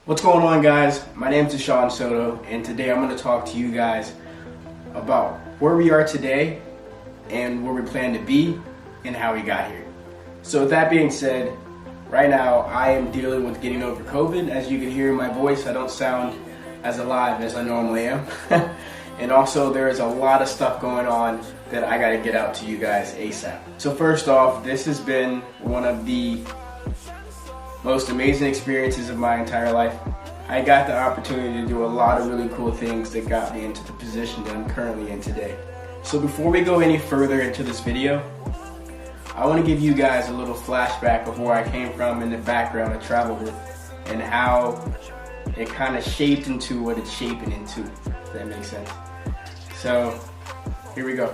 What's going on, guys? My name is Dashun Soto, and today I'm going to talk to you guys about where we are today and where we plan to be and how we got here. So with that being said, right now I am dealing with getting over COVID. As you can hear in my voice, I don't sound as alive as I normally am. And also there is a lot of stuff going on that I got to get out to you guys ASAP. So first off, this has been one of the most amazing experiences of my entire life. I got the opportunity to do a lot of really cool things that got me into the position that I'm currently in today. So before we go any further into this video, I want to give you guys a little flashback of where I came from in the background of Traveledittour and how it kind of shaped into what it's shaping into, if that makes sense. So here we go.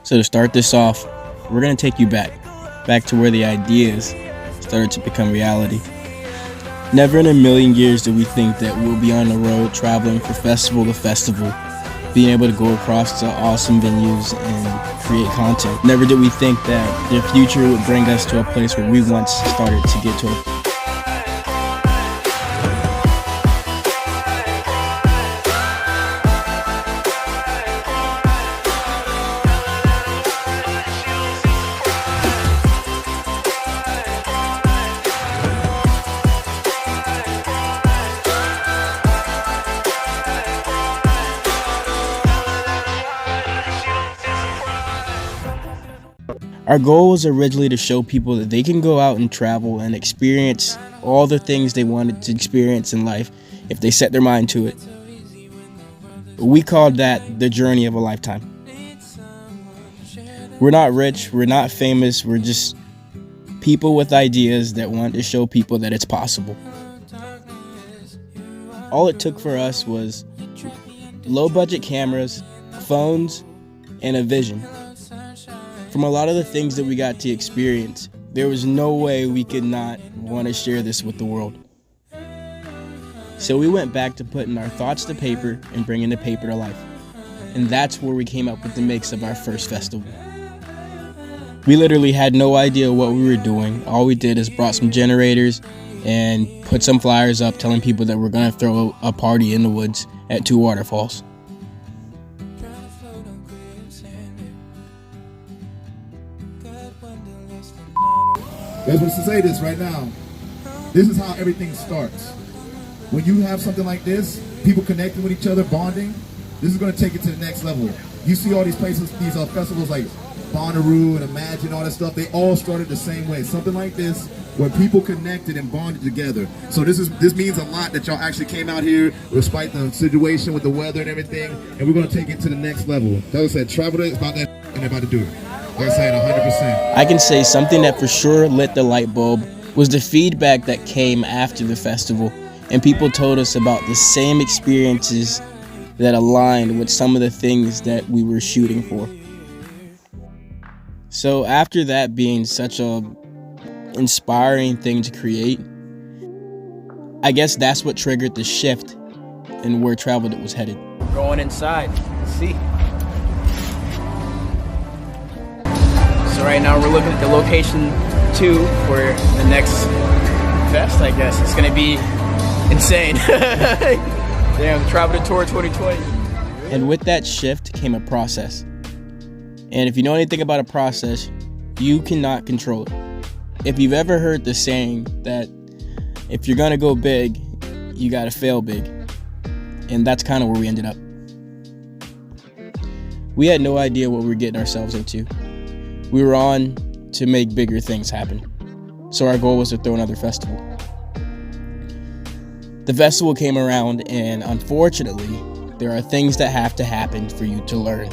So to start this off, we're going to take you back to where the ideas started to become reality. Never in a million years did we think that we'll be on the road traveling from festival to festival, being able to go across to awesome venues and create content. Never did we think that the future would bring us to a place where we once started to get to. Our goal was originally to show people that they can go out and travel and experience all the things they wanted to experience in life if they set their mind to it. We called that the journey of a lifetime. We're not rich, we're not famous, we're just people with ideas that want to show people that it's possible. All it took for us was low budget cameras, phones, and a vision. From a lot of the things that we got to experience, there was no way we could not want to share this with the world. So we went back to putting our thoughts to paper and bringing the paper to life. And that's where we came up with the mix of our first festival. We literally had no idea what we were doing. All we did is brought some generators and put some flyers up telling people that we're going to throw a party in the woods at 2 waterfalls. I just want to say this right now. This is how everything starts. When you have something like this, people connecting with each other, bonding, this is going to take it to the next level. You see all these places, these festivals like Bonnaroo and Imagine, all that stuff, they all started the same way. Something like this where people connected and bonded together. So this means a lot that y'all actually came out here despite the situation with the weather and everything, and we're going to take it to the next level. Like I said, Traveledittour is about that and they're about to do it. Like I said, 100%. I can say something that for sure lit the light bulb was the feedback that came after the festival, and people told us about the same experiences that aligned with some of the things that we were shooting for. So after that being such a inspiring thing to create, I guess that's what triggered the shift in where Traveledittour was headed. Going inside, let's see. So right now we're looking at the location 2 for the next fest, I guess. It's gonna be insane. Damn, Traveledittour 2020. And with that shift came a process. And if you know anything about a process, you cannot control it. If you've ever heard the saying that if you're gonna go big, you gotta fail big. And that's kind of where we ended up. We had no idea what we were getting ourselves into. We were on to make bigger things happen. So our goal was to throw another festival. The festival came around, and unfortunately, there are things that have to happen for you to learn.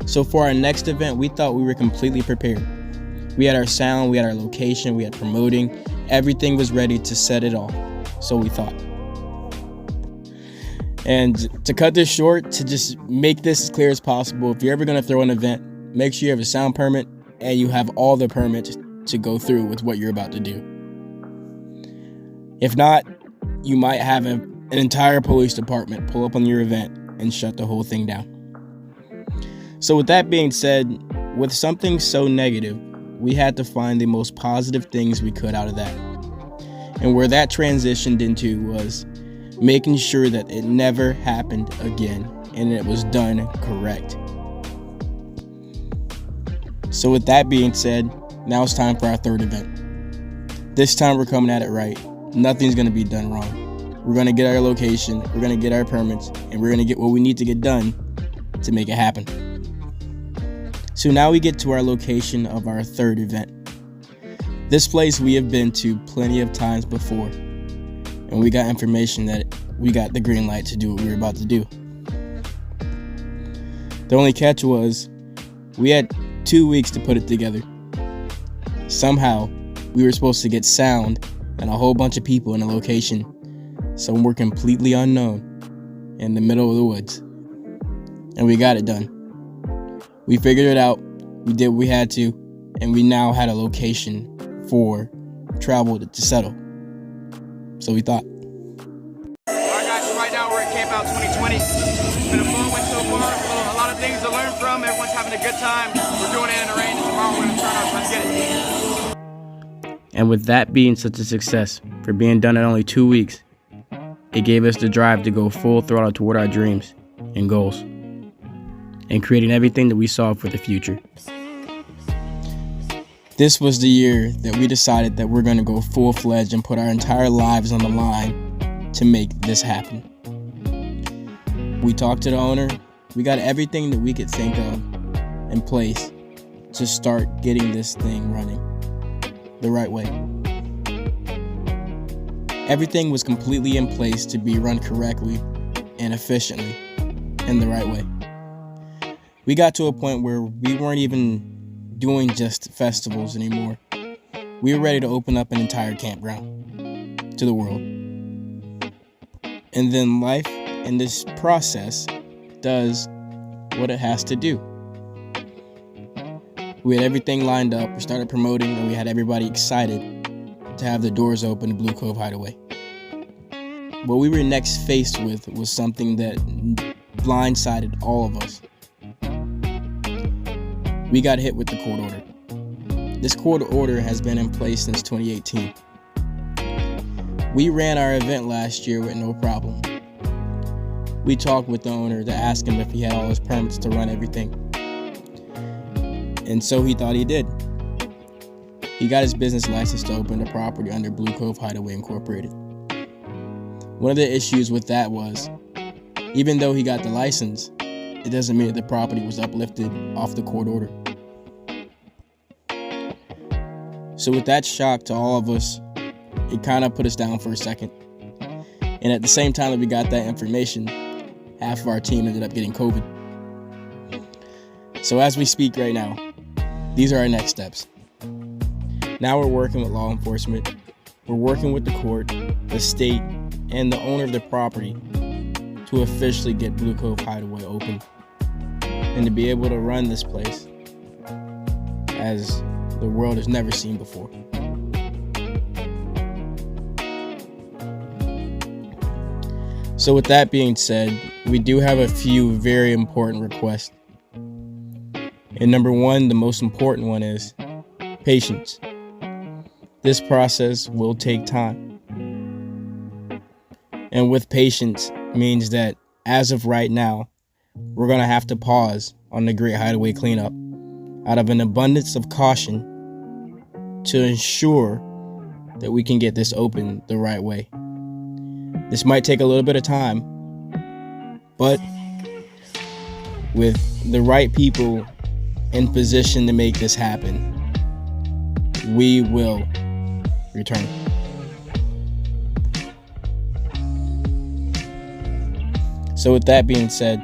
So for our next event, we thought we were completely prepared. We had our sound, we had our location, we had promoting. Everything was ready to set it off. So we thought. And to cut this short, to just make this as clear as possible, if you're ever going to throw an event, make sure you have a sound permit and you have all the permits to go through with what you're about to do. If not, you might have an entire police department pull up on your event and shut the whole thing down. So with that being said, with something so negative, we had to find the most positive things we could out of that. And where that transitioned into was making sure that it never happened again and it was done correct. So with that being said, now it's time for our third event. This time we're coming at it right. Nothing's going to be done wrong. We're going to get our location, we're going to get our permits, and we're going to get what we need to get done to make it happen. So now we get to our location of our third event. This place we have been to plenty of times before, and we got information that we got the green light to do what we were about to do. The only catch was we had 2 weeks to put it together. Somehow, we were supposed to get sound and a whole bunch of people in a location somewhere completely unknown in the middle of the woods. And we got it done. We figured it out, we did what we had to, and we now had a location for Traveledittour to settle. So we thought. Alright guys, so right now we're at Camp Out 2020. It's been a fun one so far, a lot of things to learn from, everyone's having a good time. We're doing it in the rain, and tomorrow we're going to turn up, let's get it. And with that being such a success, for being done in only 2 weeks, it gave us the drive to go full throttle toward our dreams and goals, and creating everything that we saw for the future. This was the year that we decided that we're going to go full-fledged and put our entire lives on the line to make this happen. We talked to the owner. We got everything that we could think of in place to start getting this thing running the right way. Everything was completely in place to be run correctly and efficiently in the right way. We got to a point where we weren't even doing just festivals anymore. We were ready to open up an entire campground to the world. And then life in this process does what it has to do. We had everything lined up, we started promoting, and we had everybody excited to have the doors open to Bluecovehideaway. What we were next faced with was something that blindsided all of us. We got hit with the court order. This court order has been in place since 2018. We ran our event last year with no problem. We talked with the owner to ask him if he had all his permits to run everything. And so he thought he did. He got his business license to open the property under Bluecovehideaway Incorporated. One of the issues with that was, even though he got the license, it doesn't mean that the property was uplifted off the court order. So with that shock to all of us, it kind of put us down for a second. And at the same time that we got that information, half of our team ended up getting COVID. So as we speak right now, these are our next steps. Now we're working with law enforcement, we're working with the court, the state, and the owner of the property to officially get Bluecovehideaway open and to be able to run this place as the world has never seen before. So with that being said, we do have a few very important requests. And number one, the most important one is patience. This process will take time. And with patience means that as of right now, we're going to have to pause on the Great Hideaway cleanup out of an abundance of caution to ensure that we can get this open the right way. This might take a little bit of time, but with the right people in position to make this happen, we will return. So with that being said,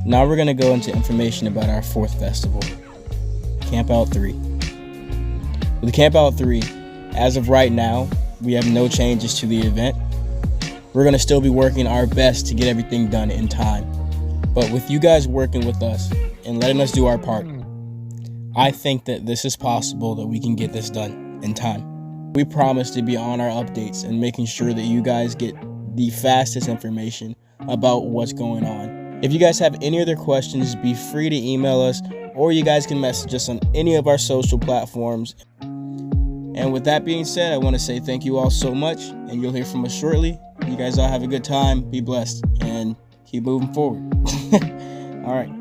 now we're going to go into information about our fourth festival, Camp Out 3. With Camp Out 3, as of right now, we have no changes to the event. We're going to still be working our best to get everything done in time. But with you guys working with us and letting us do our part, I think that this is possible that we can get this done in time. We promise to be on our updates and making sure that you guys get the fastest information about what's going on. If you guys have any other questions, be free to email us, or you guys can message us on any of our social platforms. And with that being said, I want to say thank you all so much, and you'll hear from us shortly. You guys all have a good time, be blessed, and keep moving forward. All right.